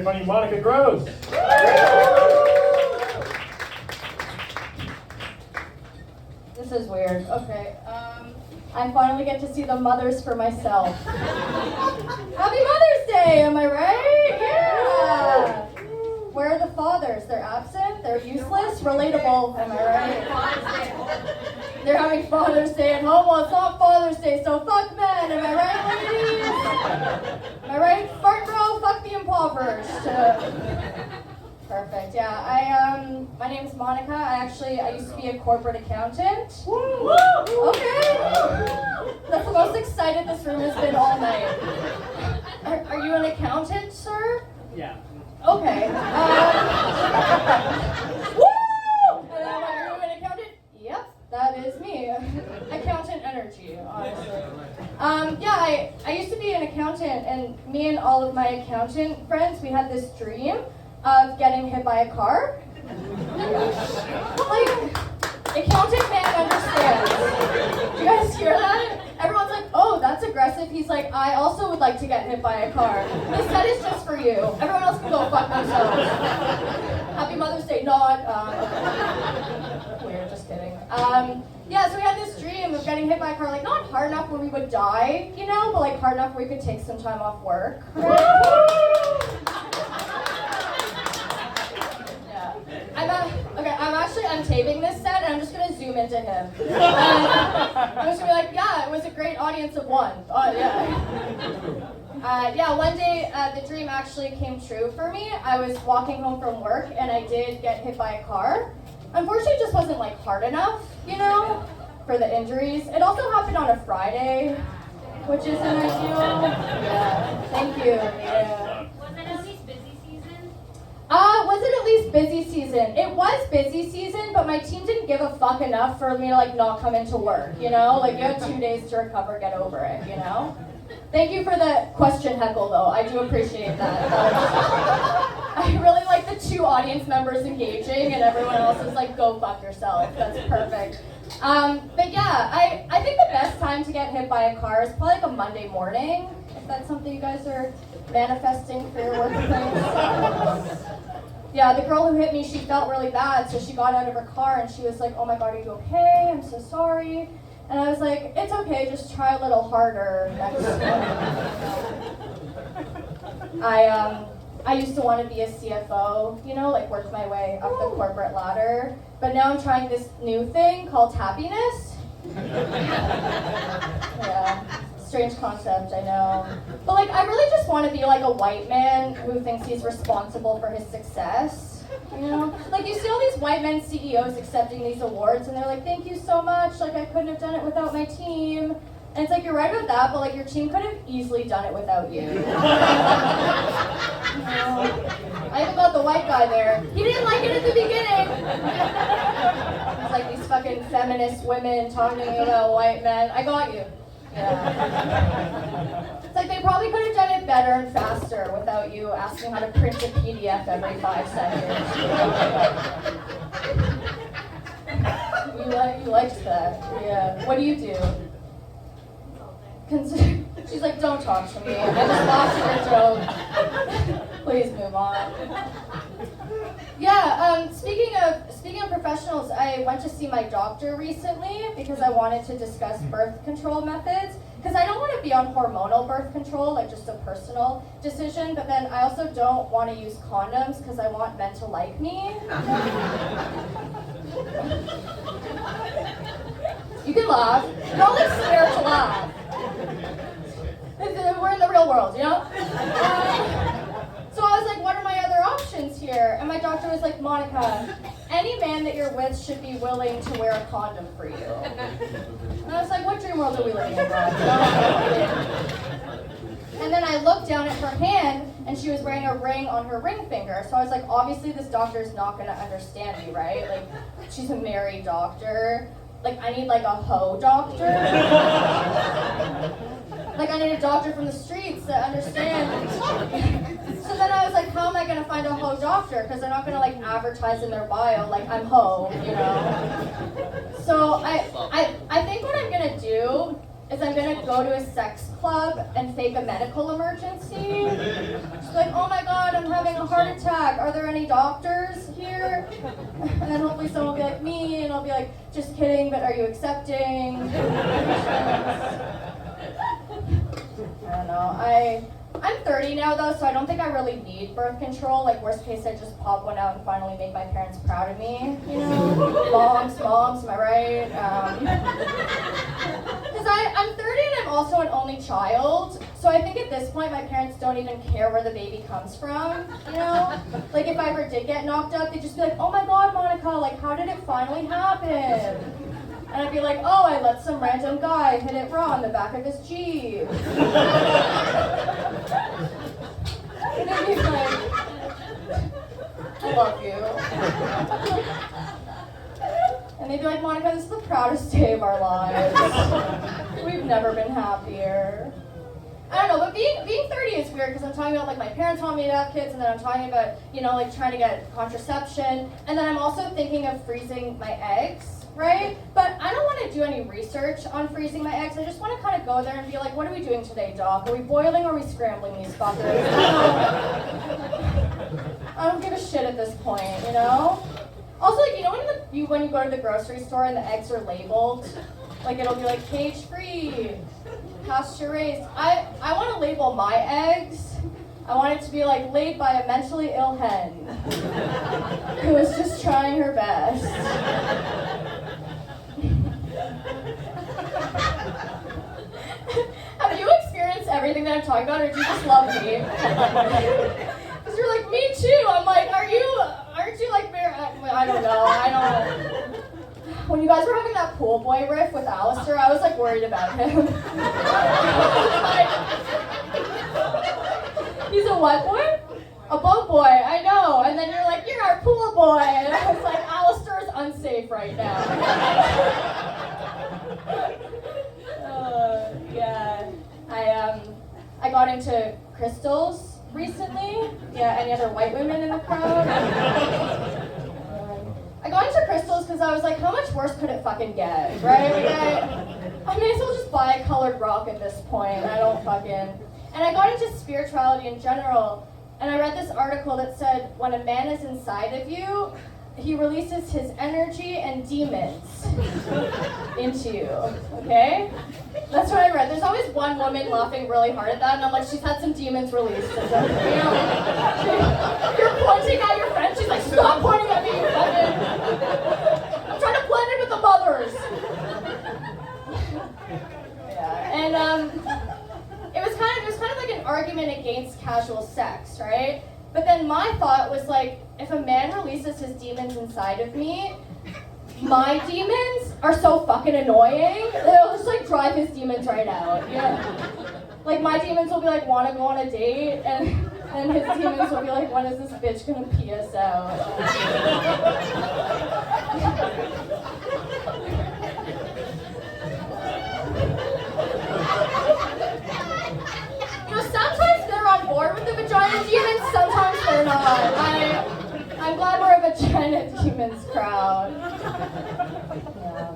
Funny Monica Gross. This is weird. Okay. I finally get to see the mothers for myself. Happy Mother's Day, am I right? Yeah. Where are the fathers? They're absent? They're useless? Relatable, am I right? They're having Father's Day at home. Well, it's not Father's Day, so fuck men, am I right, ladies? Am I right? Fart bro, fuck the impoverished. Perfect, yeah. My name's Monica. I used to be a corporate accountant. Okay. That's the most excited this room has been all night. Are you an accountant, sir? Yeah. Okay. Woo! And I'm like, are you an accountant? Yep, that is me. Accountant energy, honestly. Yeah, I used to be an accountant, and me and all of my accountant friends, we had this dream of getting hit by a car. Like, accountant man understands. Do you guys hear that? Everyone's like, oh, that's aggressive. He's like, I also would like to get hit by a car. This set is just for you. Everyone else can go fuck themselves. Happy Mother's Day. Not, weird, just kidding. Yeah, so we had this dream of getting hit by a car, like not hard enough where we would die, you know, but like hard enough where we could take some time off work. I'm taping this set and I'm just gonna zoom into him. I'm just gonna be like, yeah, it was a great audience of one. Oh yeah. Yeah, one day the dream actually came true for me. I was walking home from work and I did get hit by a car. Unfortunately, it just wasn't like hard enough, you know, for the injuries. It also happened on a Friday, which isn't ideal. Yeah, thank you. Yeah. Was it at least busy season? It was busy season, but my team didn't give a fuck enough for me to like not come into work, you know? Like you had 2 days to recover, get over it, you know? Thank you for the question heckle though, I do appreciate that. I really like the 2 audience members engaging and everyone else is like, go fuck yourself, that's perfect. But yeah, I think the best time to get hit by a car is probably like a Monday morning, if that's something you guys are manifesting for your workplace. Yeah, the girl who hit me, she felt really bad, so she got out of her car and she was like, oh my god, are you okay? I'm so sorry. And I was like, it's okay, just try a little harder next time. I used to want to be a CFO, you know, like work my way up the corporate ladder. But now I'm trying this new thing called happiness. Yeah. Strange concept, I know. But like, I really just want to be like a white man who thinks he's responsible for his success. You know? Like you see all these white men CEOs accepting these awards and they're like, thank you so much, like I couldn't have done it without my team. And it's like, you're right about that, but like your team could have easily done it without you. You know? I even got the white guy there. He didn't like it at the beginning. It's like these fucking feminist women talking to me about white men. I got you. Yeah. It's like they probably could have done it better and faster without you asking how to print a PDF every 5 seconds. You liked that. Yeah. What do you do? She's like, don't talk to me. I just lost your joke. Please move on. Yeah, speaking of professionals, I went to see my doctor recently because I wanted to discuss birth control methods. Because I don't want to be on hormonal birth control, like just a personal decision, but then I also don't want to use condoms because I want men to like me. You can laugh. Don't like scared to laugh. We're in the real world, you know? So I was like, what are my other options here? And my doctor was like, Monica, any man that you're with should be willing to wear a condom for you. And I was like, what dream world are we living in, bro? And then I looked down at her hand, and she was wearing a ring on her ring finger. So I was like, obviously this doctor's not going to understand me, right? Like, she's a married doctor. Like, I need like a hoe doctor. Like, I need a doctor from the streets that understands. So then I was like, how am I going to find a hoe doctor? Because they're not going to like advertise in their bio like I'm hoe, you know? So I think what I'm going to do is I'm gonna go to a sex club and fake a medical emergency. She's like, oh my god, I'm having a heart attack. Are there any doctors here? And then hopefully someone will be like me, and I'll be like, just kidding, but are you accepting? I don't know. I'm 30 now though, so I don't think I really need birth control. Like worst case, I just pop one out and finally make my parents proud of me. You know, moms, am I right? Because I'm 30 and I'm also an only child, so I think at this point my parents don't even care where the baby comes from. You know, like if I ever did get knocked up, they'd just be like, oh my god, Monica, like how did it finally happen? And I'd be like, oh, I let some random guy hit it raw in the back of his Jeep. And they'd be like, I love you. And they'd be like, Monica, this is the proudest day of our lives. We've never been happier. I don't know, but being 30 is weird because I'm talking about like my parents want me to have kids, and then I'm talking about, you know, like trying to get contraception, and then I'm also thinking of freezing my eggs. Right? But I don't want to do any research on freezing my eggs. I just want to kind of go there and be like, what are we doing today, Doc? Are we boiling or are we scrambling these fuckers? I don't give a shit at this point, you know? Also, like, you know when you go to the grocery store and the eggs are labeled? Like, it'll be like, cage-free, pasture-raised. I want to label my eggs. I want it to be like, laid by a mentally ill hen who is just trying her best. Have you experienced everything that I'm talking about, or do you just love me? Because you're like, me too. I'm like, aren't you like, I don't know. When you guys were having that pool boy riff with Alistair, I was like worried about him. He's a what boy? A boat boy, I know. And then you're like, you're our pool boy. And I was like, Alistair's unsafe right now. Yeah. I got into crystals recently. Yeah, any other white women in the crowd? I got into crystals because I was like, how much worse could it fucking get, right? Like I may as well just buy a colored rock at this point. I don't fucking... And I got into spirituality in general, and I read this article that said, when a man is inside of you, he releases his energy and demons into you, okay? That's what I read. There's always one woman laughing really hard at that, and I'm like, she's had some demons released. You know? You're pointing at your friend, she's like, stop pointing at me, you fucking... I'm trying to blend in with the mothers. Yeah, and it was kind of like an argument against casual sex, right? But then my thought was like, if a man releases his demons inside of me, my demons are so fucking annoying, they'll just like drive his demons right out. Yeah. Like my demons will be like, wanna go on a date? And his demons will be like, when is this bitch gonna pee us out? Sometimes they're on board with the vagina demons, sometimes they're not. I'm glad we're a vagina demons crowd. Yeah.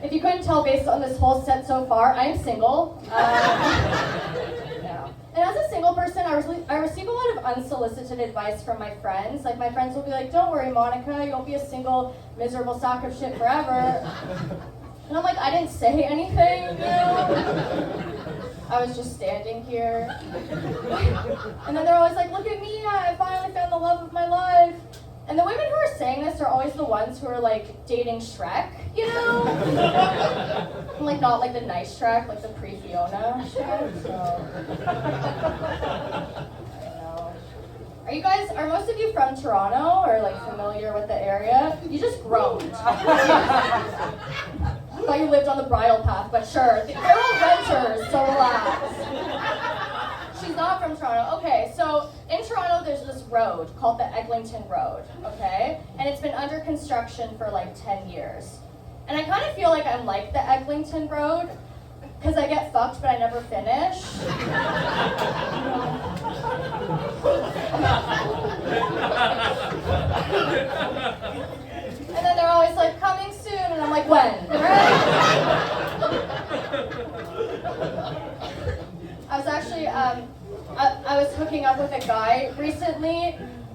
If you couldn't tell based on this whole set so far, I'm single. Yeah. And as a single person, I receive a lot of unsolicited advice from my friends. Like my friends will be like, don't worry, Monica, you won't be a single, miserable sack of shit forever. And I'm like, I didn't say anything, you know? I was just standing here. And then they're always like, look at me, I finally found the love of my life. And the women who are saying this are always the ones who are like dating Shrek, you know? And, like not like the nice Shrek, like the pre-Fiona Shrek, so. I know. Are most of you from Toronto or like familiar with the area? You just groaned. I thought you lived on the bridle path, but sure. They're all renters, so relax. She's not from Toronto. Okay, so in Toronto there's this road called the Eglinton Road, okay? And it's been under construction for like 10 years. And I kind of feel like I'm like the Eglinton Road, because I get fucked but I never finish. And then they're always like, coming soon, and I'm like, when? Right?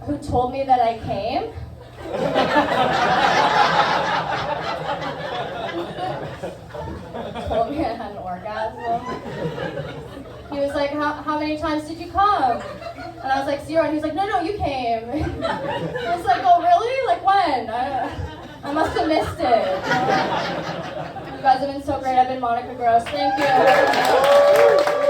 who told me that I came. Told me I had an orgasm. He was like, how many times did you come? And I was like, 0. And he was like, no, you came. I was like, oh, really? Like, when? I must have missed it. You guys have been so great. I've been Monica Gross. Thank you.